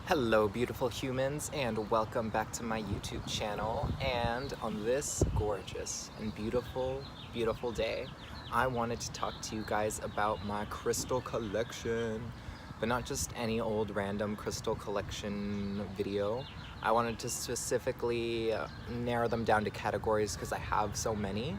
Hello beautiful humans, and welcome back to my YouTube channel. And on this gorgeous and beautiful day, I wanted to talk to you guys about my crystal collection, but not just any old random crystal collection video. I wanted to specifically narrow them down to categories because I have so many.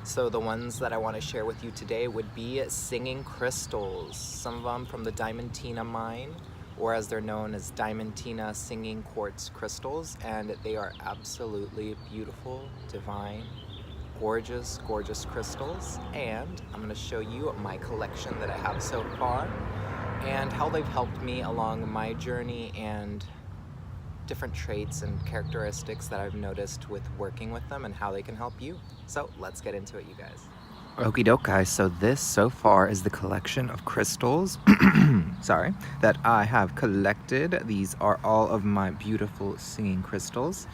So the ones that I want to share with you today would be singing crystals, some of them from the Diamantina mine, or as they're known as Diamantina singing quartz crystals, and they are absolutely beautiful, divine, gorgeous crystals. And I'm going to show you my collection that I have so far and how they've helped me along my journey and different traits and characteristics that I've noticed with working with them and how they can help you. So let's get into it, you guys. Okie doke, guys. So this so far is the collection of crystals sorry, that I have collected. These are all of my beautiful singing crystals,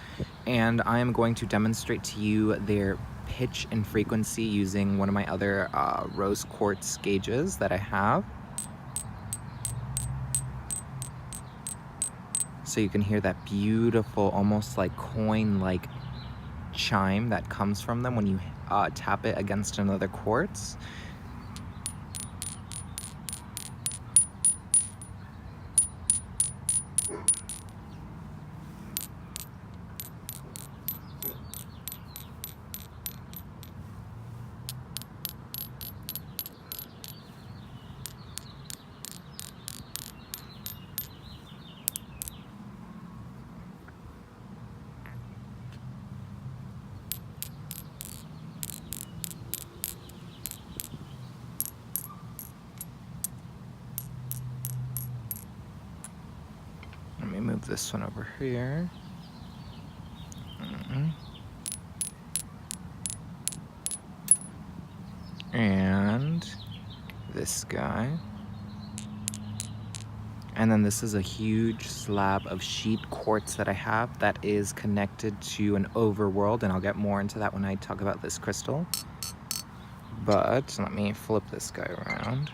and I am going to demonstrate to you their pitch and frequency using one of my other rose quartz gauges that I have. So you can hear that beautiful, almost like coin-like chime that comes from them when you tap it against another quartz. Let me move this one over here. And this guy. And then this is a huge slab of sheet quartz that I have that is connected to an overworld, and I'll get more into that when I talk about this crystal. But let me flip this guy around.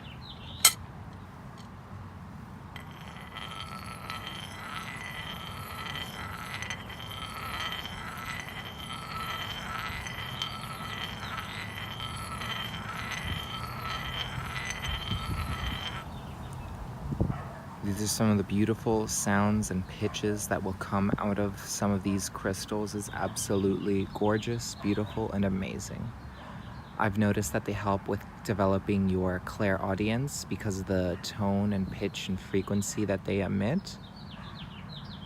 These are some of the beautiful sounds and pitches that will come out of some of these crystals. It's absolutely gorgeous, beautiful, and amazing. I've noticed that they help with developing your clairaudience because of the tone and pitch and frequency that they emit.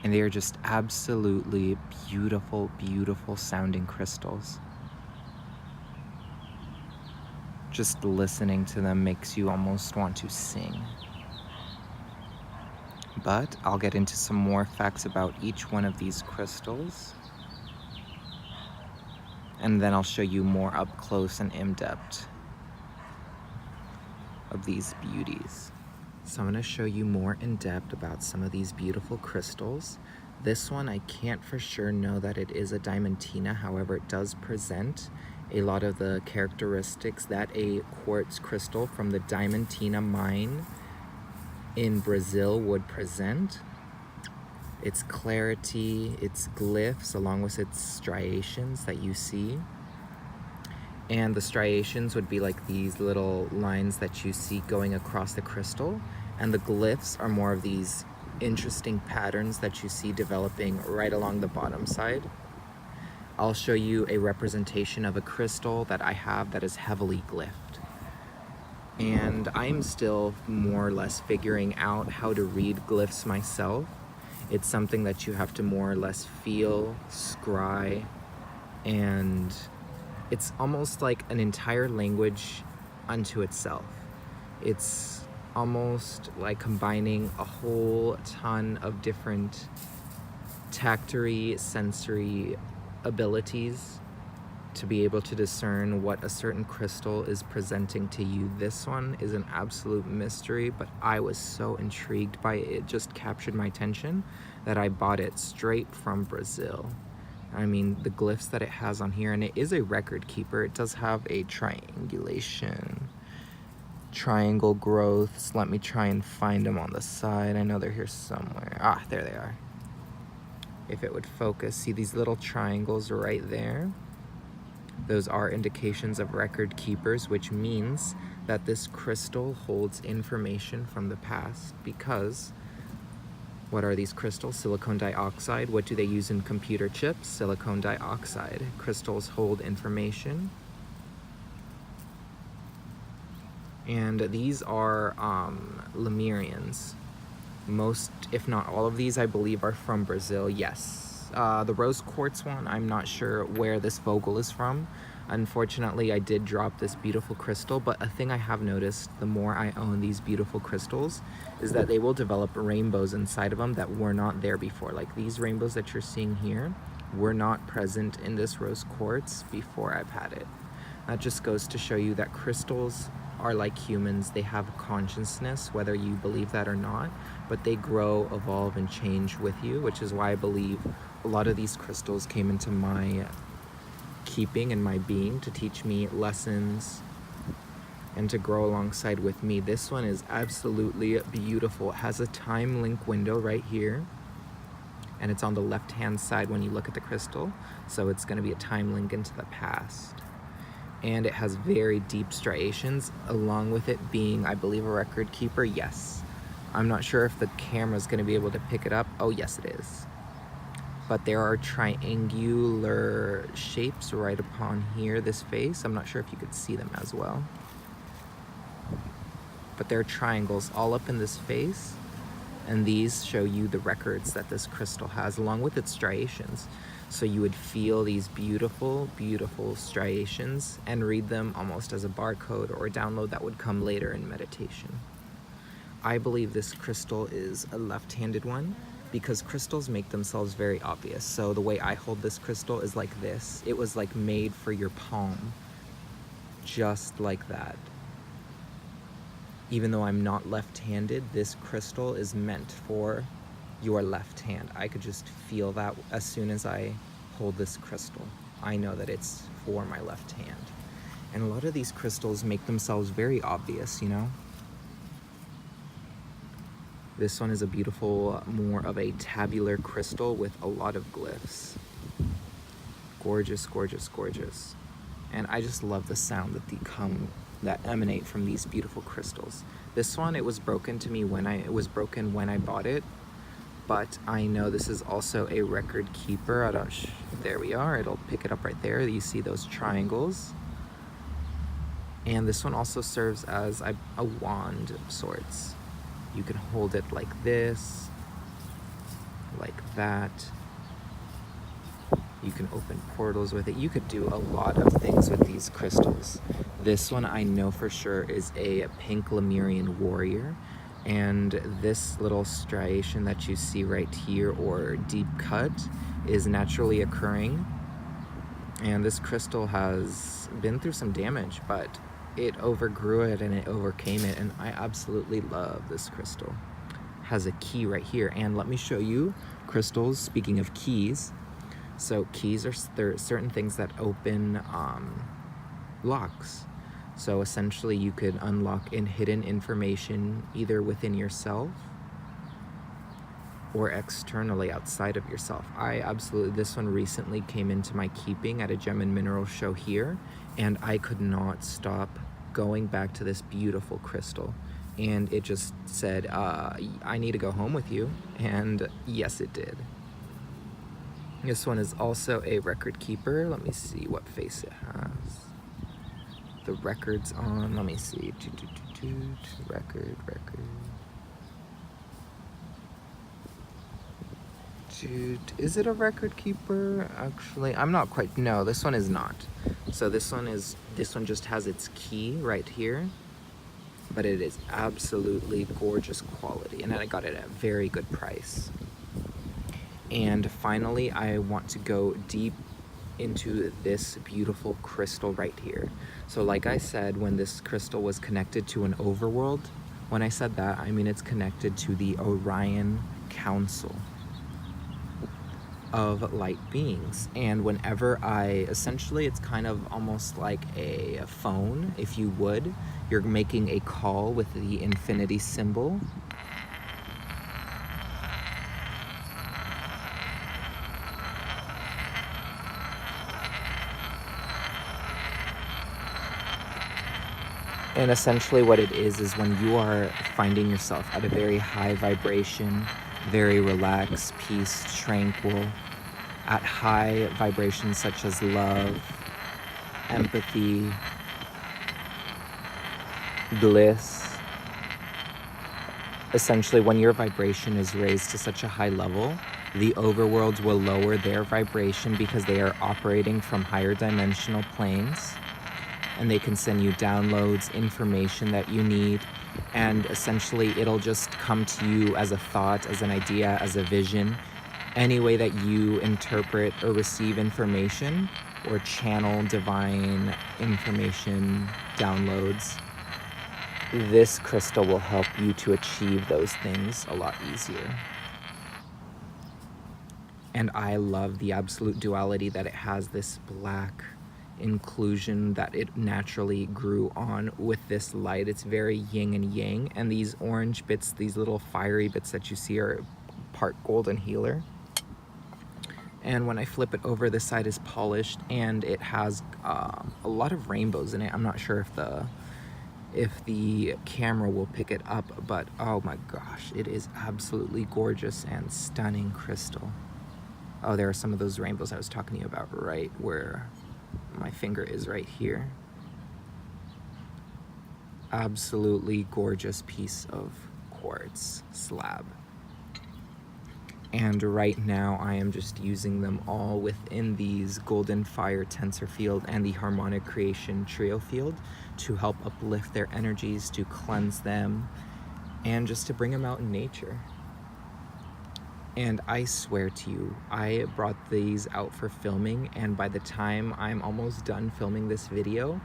And they are just absolutely beautiful sounding crystals. Just listening to them makes you almost want to sing. But I'll get into some more facts about each one of these crystals, and then I'll show you more up close and in-depth of these beauties. So I'm going to show you more in depth about some of these beautiful crystals. This one, I can't for sure know that it is a Diamantina, however it does present a lot of the characteristics that a quartz crystal from the Diamantina mine in Brazil would present. Its clarity, its glyphs, along with its striations that you see. And the striations would be like these little lines that you see going across the crystal, and the glyphs are more of these interesting patterns that you see developing right along the bottom side. I'll show you a representation of a crystal that I have that is heavily glyphed. And I'm still more or less figuring out how to read glyphs myself. It's something that you have to more or less feel, scry, and it's almost like an entire language unto itself. It's almost like combining a whole ton of different tactory, sensory abilities to be able to discern what a certain crystal is presenting to you. This one is an absolute mystery, but I was so intrigued by it. It just captured my attention that I bought it straight from Brazil. I mean, the glyphs that it has on here, and it is a record keeper. It does have a triangulation triangle growths. Let me try and find them on the side. I know they're here somewhere. Ah, there they are. If it would focus, see these little triangles right there? Those are indications of record keepers, which means that this crystal holds information from the past, because what are these crystals? Silicon dioxide. What do they use in computer chips? Silicon dioxide. Crystals hold information. And these are Lemurians. Most, if not all of these, I believe, are from Brazil. Yes. The rose quartz one, I'm not sure where this Vogel is from. Unfortunately, I did drop this beautiful crystal, but a thing I have noticed the more I own these beautiful crystals is that they will develop rainbows inside of them that were not there before. Like these rainbows that you're seeing here were not present in this rose quartz before I've had it. That just goes to show you that crystals are like humans. They have consciousness, whether you believe that or not, but they grow, evolve, and change with you, which is why I believe a lot of these crystals came into my keeping and my being to teach me lessons and to grow alongside with me. This one is absolutely beautiful. It has a time link window right here, and it's on the left hand side when you look at the crystal, so it's going to be a time link into the past. And it has very deep striations, along with it being, I believe, a record keeper. Yes. I'm not sure if the camera's going to be able to pick it up. Oh, yes, it is. But there are triangular shapes right upon here, this face. I'm not sure if you could see them as well. But there are triangles all up in this face, and these show you the records that this crystal has, along with its striations. So you would feel these beautiful, beautiful striations and read them almost as a barcode or a download that would come later in meditation. I believe this crystal is a left-handed one because crystals make themselves very obvious. So the way I hold this crystal is like this. It was like made for your palm, just like that. Even though I'm not left-handed, this crystal is meant for your left hand. I could just feel that as soon as I hold this crystal. I know that it's for my left hand. And a lot of these crystals make themselves very obvious, you know? This one is a beautiful, more of a tabular crystal with a lot of glyphs. Gorgeous, gorgeous, gorgeous. And I just love the sound that emanate from these beautiful crystals. This one, it was broken to me when I bought it, but I know this is also a record keeper. There we are, it'll pick it up right there. You see those triangles. And this one also serves as a wand of sorts. You can hold it like this, like that. You can open portals with it. You could do a lot of things with these crystals. This one I know for sure is a pink Lemurian warrior. And this little striation that you see right here, or deep cut, is naturally occurring. And this crystal has been through some damage, but it overgrew it and it overcame it. And I absolutely love this crystal. It has a key right here. And let me show you crystals, speaking of keys. So keys are certain things that open locks. So essentially you could unlock hidden information either within yourself or externally outside of yourself. This one recently came into my keeping at a gem and mineral show here, and I could not stop going back to this beautiful crystal. And it just said, I need to go home with you. And yes, it did. This one is also a record keeper. Let me see what face it has. The records on, let me see. Record. Is it a record keeper? Actually, I'm not quite, no, this one is not. So this one just has its key right here, but it is absolutely gorgeous quality, and I got it at a very good price. And finally, I want to go deep into this beautiful crystal right here. So like I said, when this crystal was connected to an overworld, when I said that, I mean it's connected to the Orion Council of light beings. And whenever essentially it's kind of almost like a phone, if you would. You're making a call with the infinity symbol. And essentially what it is when you are finding yourself at a very high vibration, very relaxed, peace, tranquil, at high vibrations such as love, empathy, bliss. Essentially, when your vibration is raised to such a high level, the overworlds will lower their vibration because they are operating from higher dimensional planes, and they can send you downloads, information that you need, and essentially it'll just come to you as a thought, as an idea, as a vision. Any way that you interpret or receive information or channel divine information, downloads, this crystal will help you to achieve those things a lot easier. And I love the absolute duality that it has, this black inclusion that it naturally grew on with this light. It's very yin and yang, and these orange bits, these little fiery bits that you see, are part golden healer. And when I flip it over, this side is polished, and it has a lot of rainbows in it. I'm not sure if the camera will pick it up, but oh my gosh, it is absolutely gorgeous and stunning crystal. Oh, there are some of those rainbows I was talking to you about right where my finger is right here. Absolutely gorgeous piece of quartz slab. And right now I am just using them all within these Golden Fire Tensor field and the Harmonic Creation Trio field to help uplift their energies, to cleanse them, and just to bring them out in nature. And I swear to you, I brought these out for filming, and by the time I'm almost done filming this video,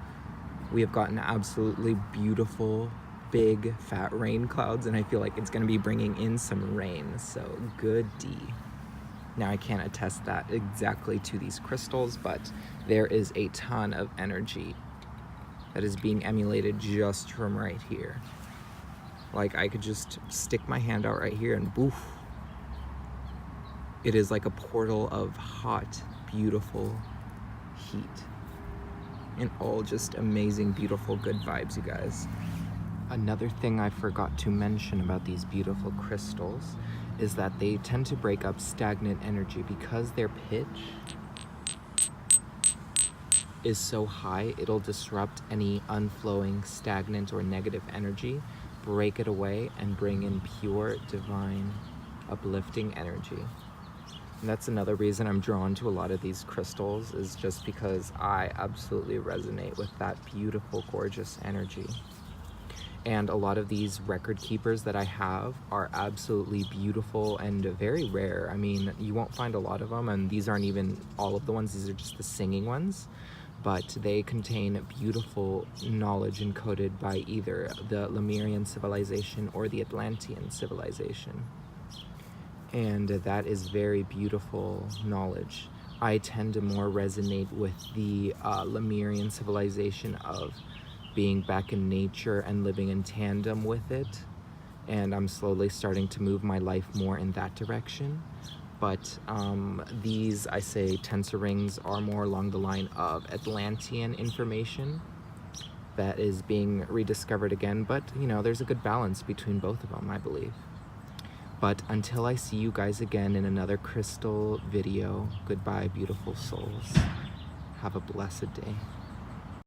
we have gotten absolutely beautiful, big, fat rain clouds, and I feel like it's gonna be bringing in some rain, so good D. Now I can't attest that exactly to these crystals, but there is a ton of energy that is being emulated just from right here. Like, I could just stick my hand out right here and boof. It is like a portal of hot, beautiful heat. And all just amazing, beautiful, good vibes, you guys. Another thing I forgot to mention about these beautiful crystals is that they tend to break up stagnant energy because their pitch is so high. It'll disrupt any unflowing, stagnant, or negative energy, break it away, and bring in pure, divine, uplifting energy. And that's another reason I'm drawn to a lot of these crystals, is just because I absolutely resonate with that beautiful, gorgeous energy. And a lot of these record keepers that I have are absolutely beautiful and very rare. I mean, you won't find a lot of them, and these aren't even all of the ones, these are just the singing ones. But they contain beautiful knowledge encoded by either the Lemurian civilization or the Atlantean civilization. And that is very beautiful knowledge. I tend to more resonate with the Lemurian civilization of being back in nature and living in tandem with it. And I'm slowly starting to move my life more in that direction. But these, I say, tensor rings are more along the line of Atlantean information that is being rediscovered again. But, you know, there's a good balance between both of them, I believe. But until I see you guys again in another crystal video, goodbye, beautiful souls. Have a blessed day.